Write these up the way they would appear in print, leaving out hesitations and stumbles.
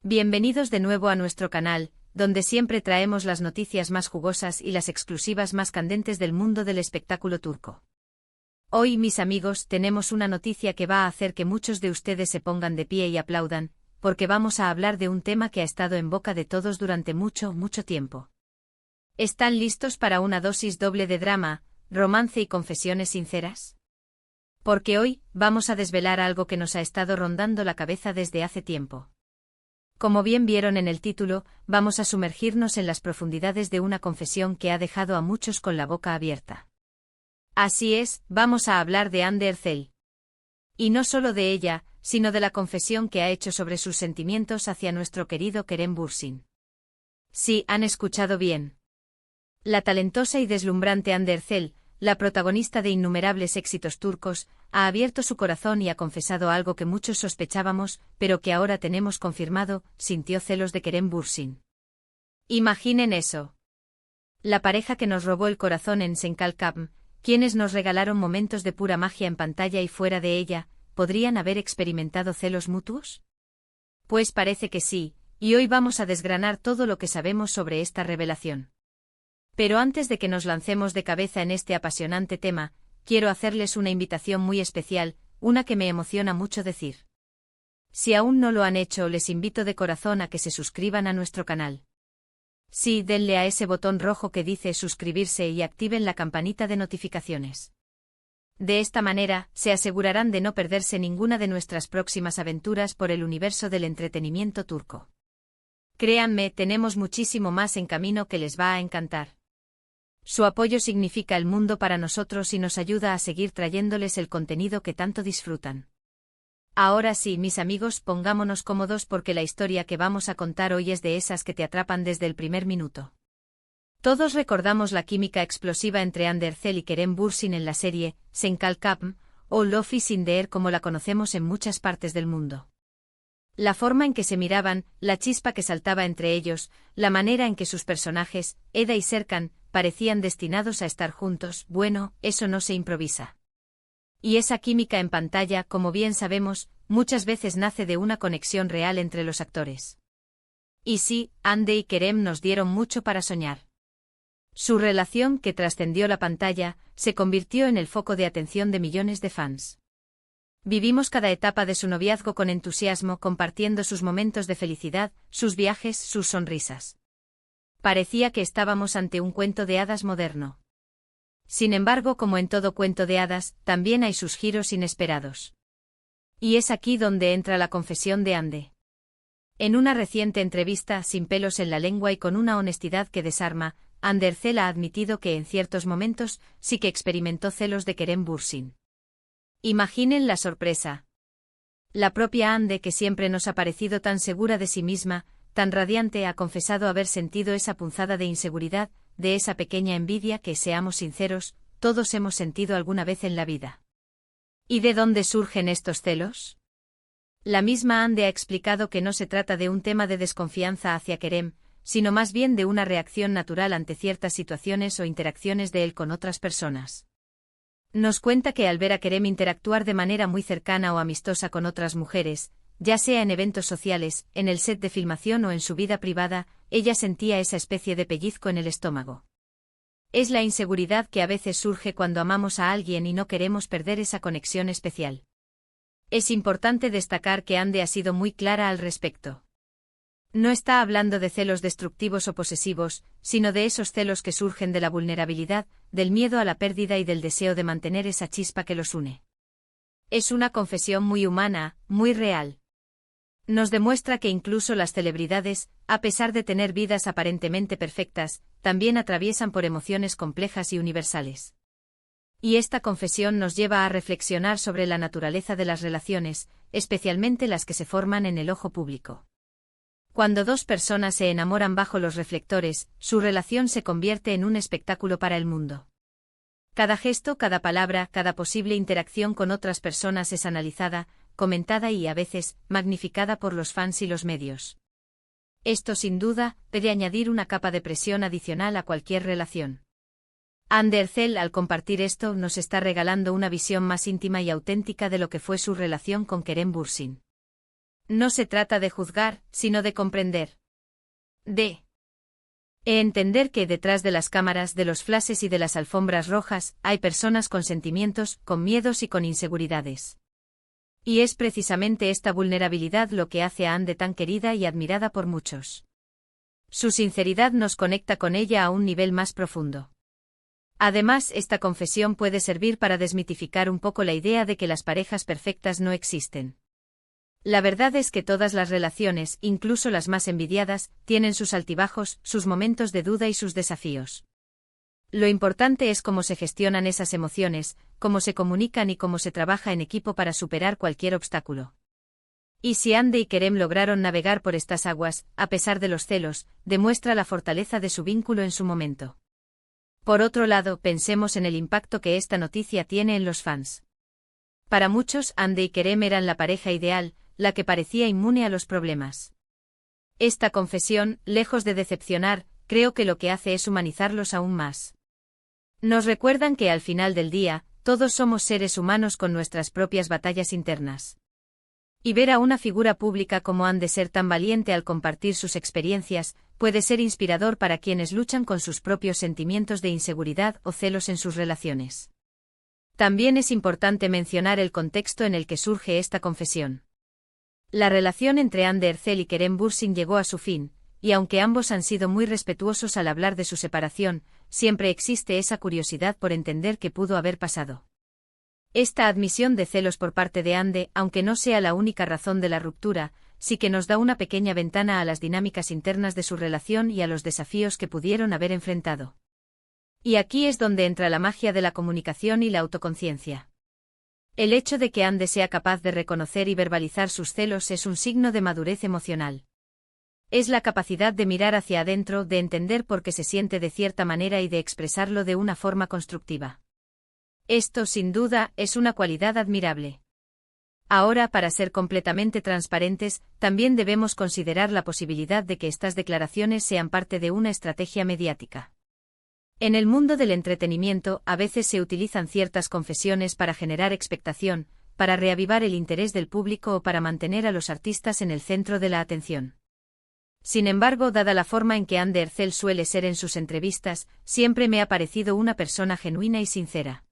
Bienvenidos de nuevo a nuestro canal, donde siempre traemos las noticias más jugosas y las exclusivas más candentes del mundo del espectáculo turco. Hoy, mis amigos, tenemos una noticia que va a hacer que muchos de ustedes se pongan de pie y aplaudan, porque vamos a hablar de un tema que ha estado en boca de todos durante mucho tiempo. ¿Están listos para una dosis doble de drama, romance y confesiones sinceras? Porque hoy, vamos a desvelar algo que nos ha estado rondando la cabeza desde hace tiempo. Como bien vieron en el título, vamos a sumergirnos en las profundidades de una confesión que ha dejado a muchos con la boca abierta. Así es, vamos a hablar de Hande Erçel. Y no solo de ella, sino de la confesión que ha hecho sobre sus sentimientos hacia nuestro querido Kerem Bürsin. Sí, han escuchado bien. La talentosa y deslumbrante Hande Erçel, la protagonista de innumerables éxitos turcos, ha abierto su corazón y ha confesado algo que muchos sospechábamos, pero que ahora tenemos confirmado: sintió celos de Kerem Bürsin. Imaginen eso. La pareja que nos robó el corazón en Senkalkapm, quienes nos regalaron momentos de pura magia en pantalla y fuera de ella, ¿podrían haber experimentado celos mutuos? Pues parece que sí, y hoy vamos a desgranar todo lo que sabemos sobre esta revelación. Pero antes de que nos lancemos de cabeza en este apasionante tema, quiero hacerles una invitación muy especial, una que me emociona mucho decir. Si aún no lo han hecho, les invito de corazón a que se suscriban a nuestro canal. Sí, denle a ese botón rojo que dice suscribirse y activen la campanita de notificaciones. De esta manera, se asegurarán de no perderse ninguna de nuestras próximas aventuras por el universo del entretenimiento turco. Créanme, tenemos muchísimo más en camino que les va a encantar. Su apoyo significa el mundo para nosotros y nos ayuda a seguir trayéndoles el contenido que tanto disfrutan. Ahora sí, mis amigos, pongámonos cómodos porque la historia que vamos a contar hoy es de esas que te atrapan desde el primer minuto. Todos recordamos la química explosiva entre Hande Erçel y Kerem Bürsin en la serie Senkalkapm, o Love is in the Air como la conocemos en muchas partes del mundo. La forma en que se miraban, la chispa que saltaba entre ellos, la manera en que sus personajes, Eda y Serkan, parecían destinados a estar juntos, bueno, eso no se improvisa. Y esa química en pantalla, como bien sabemos, muchas veces nace de una conexión real entre los actores. Y sí, Hande y Kerem nos dieron mucho para soñar. Su relación, que trascendió la pantalla, se convirtió en el foco de atención de millones de fans. Vivimos cada etapa de su noviazgo con entusiasmo, compartiendo sus momentos de felicidad, sus viajes, sus sonrisas. Parecía que estábamos ante un cuento de hadas moderno. Sin embargo, como en todo cuento de hadas, también hay sus giros inesperados. Y es aquí donde entra la confesión de Hande. En una reciente entrevista, sin pelos en la lengua y con una honestidad que desarma, Hande Erçel ha admitido que en ciertos momentos sí que experimentó celos de Kerem Bürsin. Imaginen la sorpresa. La propia Hande, que siempre nos ha parecido tan segura de sí misma, tan radiante, ha confesado haber sentido esa punzada de inseguridad, de esa pequeña envidia que, seamos sinceros, todos hemos sentido alguna vez en la vida. ¿Y de dónde surgen estos celos? La misma Hande ha explicado que no se trata de un tema de desconfianza hacia Kerem, sino más bien de una reacción natural ante ciertas situaciones o interacciones de él con otras personas. Nos cuenta que al ver a Kerem interactuar de manera muy cercana o amistosa con otras mujeres, ya sea en eventos sociales, en el set de filmación o en su vida privada, ella sentía esa especie de pellizco en el estómago. Es la inseguridad que a veces surge cuando amamos a alguien y no queremos perder esa conexión especial. Es importante destacar que Hande ha sido muy clara al respecto. No está hablando de celos destructivos o posesivos, sino de esos celos que surgen de la vulnerabilidad, del miedo a la pérdida y del deseo de mantener esa chispa que los une. Es una confesión muy humana, muy real. Nos demuestra que incluso las celebridades, a pesar de tener vidas aparentemente perfectas, también atraviesan por emociones complejas y universales. Y esta confesión nos lleva a reflexionar sobre la naturaleza de las relaciones, especialmente las que se forman en el ojo público. Cuando dos personas se enamoran bajo los reflectores, su relación se convierte en un espectáculo para el mundo. Cada gesto, cada palabra, cada posible interacción con otras personas es analizada, comentada y a veces magnificada por los fans y los medios. Esto sin duda puede añadir una capa de presión adicional a cualquier relación. Hande Erçel, al compartir esto, nos está regalando una visión más íntima y auténtica de lo que fue su relación con Kerem Bürsin. No se trata de juzgar, sino de comprender. D. Entender que detrás de las cámaras, de los flashes y de las alfombras rojas, hay personas con sentimientos, con miedos y con inseguridades. Y es precisamente esta vulnerabilidad lo que hace a Ande tan querida y admirada por muchos. Su sinceridad nos conecta con ella a un nivel más profundo. Además, esta confesión puede servir para desmitificar un poco la idea de que las parejas perfectas no existen. La verdad es que todas las relaciones, incluso las más envidiadas, tienen sus altibajos, sus momentos de duda y sus desafíos. Lo importante es cómo se gestionan esas emociones, cómo se comunican y cómo se trabaja en equipo para superar cualquier obstáculo. Y si Ande y Kerem lograron navegar por estas aguas, a pesar de los celos, demuestra la fortaleza de su vínculo en su momento. Por otro lado, pensemos en el impacto que esta noticia tiene en los fans. Para muchos, Ande y Kerem eran la pareja ideal, la que parecía inmune a los problemas. Esta confesión, lejos de decepcionar, creo que lo que hace es humanizarlos aún más. Nos recuerdan que al final del día, todos somos seres humanos con nuestras propias batallas internas. Y ver a una figura pública como Ande ser tan valiente al compartir sus experiencias, puede ser inspirador para quienes luchan con sus propios sentimientos de inseguridad o celos en sus relaciones. También es importante mencionar el contexto en el que surge esta confesión. La relación entre Ande Erçel y Kerem Bürsin llegó a su fin, y aunque ambos han sido muy respetuosos al hablar de su separación, siempre existe esa curiosidad por entender qué pudo haber pasado. Esta admisión de celos por parte de Ande, aunque no sea la única razón de la ruptura, sí que nos da una pequeña ventana a las dinámicas internas de su relación y a los desafíos que pudieron haber enfrentado. Y aquí es donde entra la magia de la comunicación y la autoconciencia. El hecho de que Ande sea capaz de reconocer y verbalizar sus celos es un signo de madurez emocional. Es la capacidad de mirar hacia adentro, de entender por qué se siente de cierta manera y de expresarlo de una forma constructiva. Esto, sin duda, es una cualidad admirable. Ahora, para ser completamente transparentes, también debemos considerar la posibilidad de que estas declaraciones sean parte de una estrategia mediática. En el mundo del entretenimiento, a veces se utilizan ciertas confesiones para generar expectación, para reavivar el interés del público o para mantener a los artistas en el centro de la atención. Sin embargo, dada la forma en que Ande Erçel suele ser en sus entrevistas, siempre me ha parecido una persona genuina y sincera.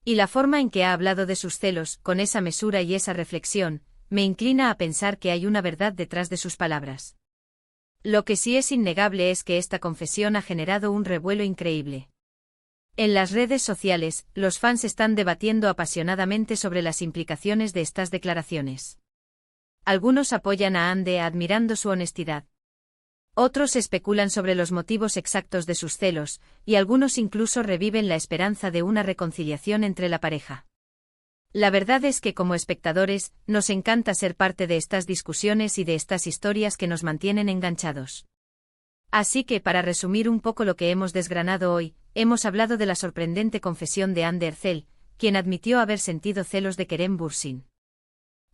Y la forma en que ha hablado de sus celos, con esa mesura y esa reflexión, me inclina a pensar que hay una verdad detrás de sus palabras. Lo que sí es innegable es que esta confesión ha generado un revuelo increíble. En las redes sociales, los fans están debatiendo apasionadamente sobre las implicaciones de estas declaraciones. Algunos apoyan a Ande admirando su honestidad. Otros especulan sobre los motivos exactos de sus celos, y algunos incluso reviven la esperanza de una reconciliación entre la pareja. La verdad es que como espectadores, nos encanta ser parte de estas discusiones y de estas historias que nos mantienen enganchados. Así que, para resumir un poco lo que hemos desgranado hoy, hemos hablado de la sorprendente confesión de Ande Erçel, quien admitió haber sentido celos de Kerem Bürsin.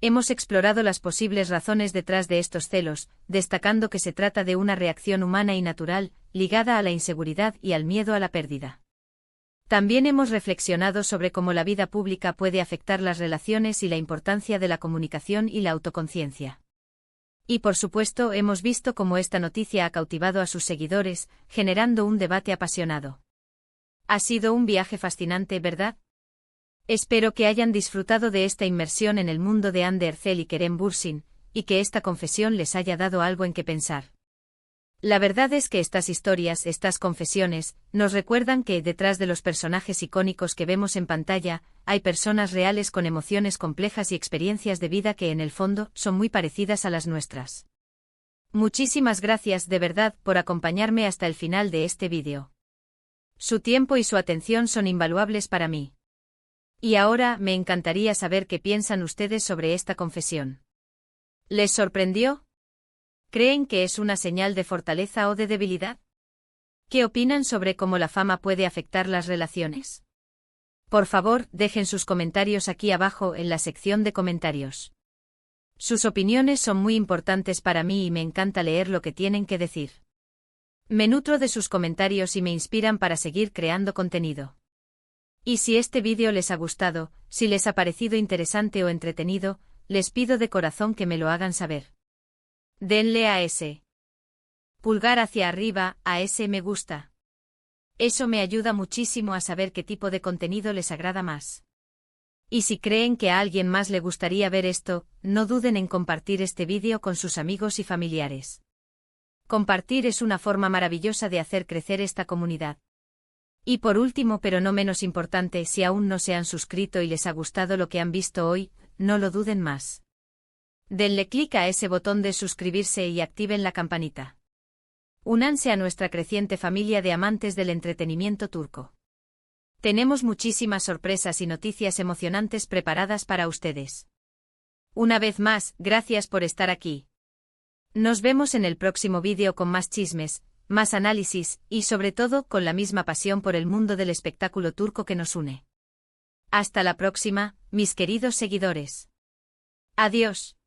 Hemos explorado las posibles razones detrás de estos celos, destacando que se trata de una reacción humana y natural, ligada a la inseguridad y al miedo a la pérdida. También hemos reflexionado sobre cómo la vida pública puede afectar las relaciones y la importancia de la comunicación y la autoconciencia. Y por supuesto, hemos visto cómo esta noticia ha cautivado a sus seguidores, generando un debate apasionado. Ha sido un viaje fascinante, ¿verdad? Espero que hayan disfrutado de esta inmersión en el mundo de Ande Erçel y Kerem Bürsin, y que esta confesión les haya dado algo en que pensar. La verdad es que estas historias, estas confesiones, nos recuerdan que detrás de los personajes icónicos que vemos en pantalla, hay personas reales con emociones complejas y experiencias de vida que en el fondo son muy parecidas a las nuestras. Muchísimas gracias de verdad por acompañarme hasta el final de este vídeo. Su tiempo y su atención son invaluables para mí. Y ahora me encantaría saber qué piensan ustedes sobre esta confesión. ¿Les sorprendió? ¿Creen que es una señal de fortaleza o de debilidad? ¿Qué opinan sobre cómo la fama puede afectar las relaciones? Por favor, dejen sus comentarios aquí abajo en la sección de comentarios. Sus opiniones son muy importantes para mí y me encanta leer lo que tienen que decir. Me nutro de sus comentarios y me inspiran para seguir creando contenido. Y si este vídeo les ha gustado, si les ha parecido interesante o entretenido, les pido de corazón que me lo hagan saber. Denle a ese pulgar hacia arriba, a ese me gusta. Eso me ayuda muchísimo a saber qué tipo de contenido les agrada más. Y si creen que a alguien más le gustaría ver esto, no duden en compartir este vídeo con sus amigos y familiares. Compartir es una forma maravillosa de hacer crecer esta comunidad. Y por último, pero no menos importante, si aún no se han suscrito y les ha gustado lo que han visto hoy, no lo duden más. Denle clic a ese botón de suscribirse y activen la campanita. Únanse a nuestra creciente familia de amantes del entretenimiento turco. Tenemos muchísimas sorpresas y noticias emocionantes preparadas para ustedes. Una vez más, gracias por estar aquí. Nos vemos en el próximo vídeo con más chismes, más análisis y sobre todo con la misma pasión por el mundo del espectáculo turco que nos une. Hasta la próxima, mis queridos seguidores. Adiós.